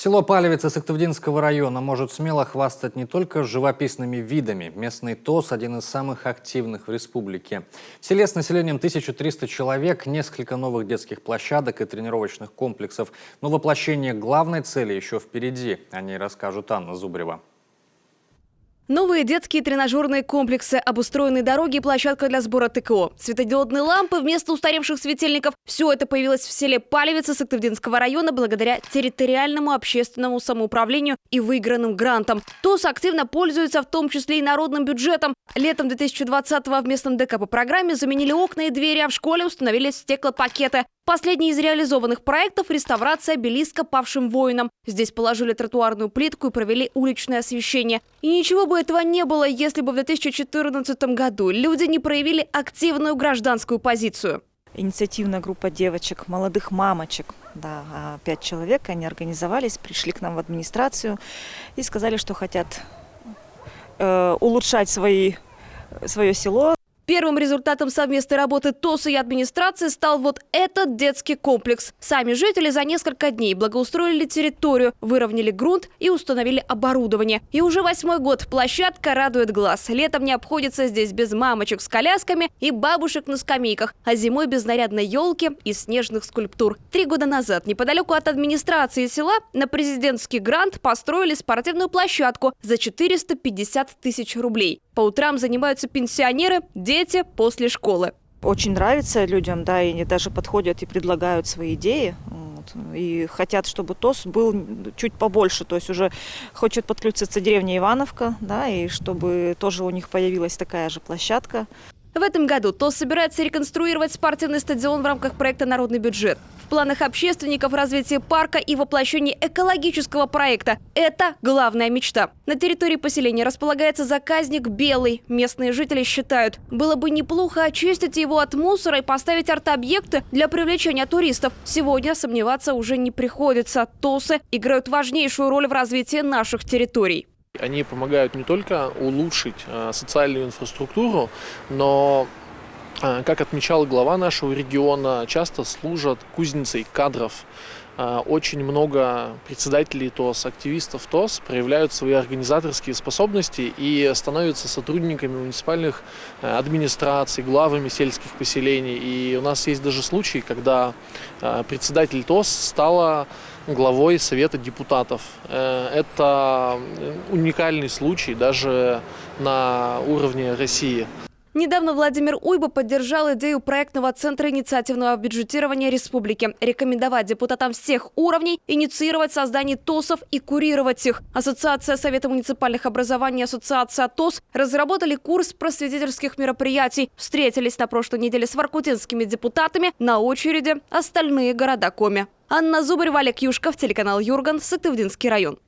Село Палевица Сыктывдинского района может смело хвастать не только живописными видами. Местный ТОС – один из самых активных в республике. В селе с населением 1300 человек, несколько новых детских площадок и тренировочных комплексов. Но воплощение главной цели еще впереди. О ней расскажет Анна Зубрева. Новые детские тренажерные комплексы, обустроенные дороги и площадка для сбора ТКО, светодиодные лампы вместо устаревших светильников – все это появилось в селе Палевица Сыктывдинского района благодаря территориальному общественному самоуправлению и выигранным грантам. ТОС активно пользуется в том числе и народным бюджетом. Летом 2020-го в местном ДК по программе заменили окна и двери, а в школе установили стеклопакеты. Последний из реализованных проектов – реставрация обелиска павшим воинам. Здесь положили тротуарную плитку и провели уличное освещение. И ничего бы этого не было, если бы в 2014 году люди не проявили активную гражданскую позицию. Инициативная группа девочек, молодых мамочек, 5 человек, они организовались, пришли к нам в администрацию и сказали, что хотят улучшать свое село. Первым результатом совместной работы ТОСа и администрации стал вот этот детский комплекс. Сами жители за несколько дней благоустроили территорию, выровняли грунт и установили оборудование. И уже 8-й год площадка радует глаз. Летом не обходится здесь без мамочек с колясками и бабушек на скамейках, а зимой без нарядной елки и снежных скульптур. 3 года назад неподалеку от администрации села на президентский грант построили спортивную площадку за 450 тысяч рублей. По утрам занимаются пенсионеры, дети после школы. Очень нравится людям, и они даже подходят и предлагают свои идеи. И хотят, чтобы ТОС был чуть побольше, то есть уже хочет подключиться деревня Ивановка, и чтобы тоже у них появилась такая же площадка. В этом году ТОС собирается реконструировать спортивный стадион в рамках проекта «Народный бюджет». В планах общественников развитие парка и воплощение экологического проекта – это главная мечта. На территории поселения располагается заказник «Белый». Местные жители считают, было бы неплохо очистить его от мусора и поставить арт-объекты для привлечения туристов. Сегодня сомневаться уже не приходится. ТОСы играют важнейшую роль в развитии наших территорий. Они помогают не только улучшить социальную инфраструктуру, но, как отмечал глава нашего региона, часто служат кузницей кадров. Очень много председателей ТОС, активистов ТОС проявляют свои организаторские способности и становятся сотрудниками муниципальных администраций, главами сельских поселений. И у нас есть даже случаи, когда председатель ТОС стала главой Совета депутатов. Это уникальный случай даже на уровне России. Недавно Владимир Уйба поддержал идею проектного центра инициативного бюджетирования республики. Рекомендовать депутатам всех уровней инициировать создание ТОСов и курировать их. Ассоциация Совета муниципальных образований и Ассоциация ТОС разработали курс просветительских мероприятий. Встретились на прошлой неделе с воркутинскими депутатами. На очереди остальные города Коми. Анна Зубрева, Олег Юшков, телеканал Юрган, Сыктывдинский район.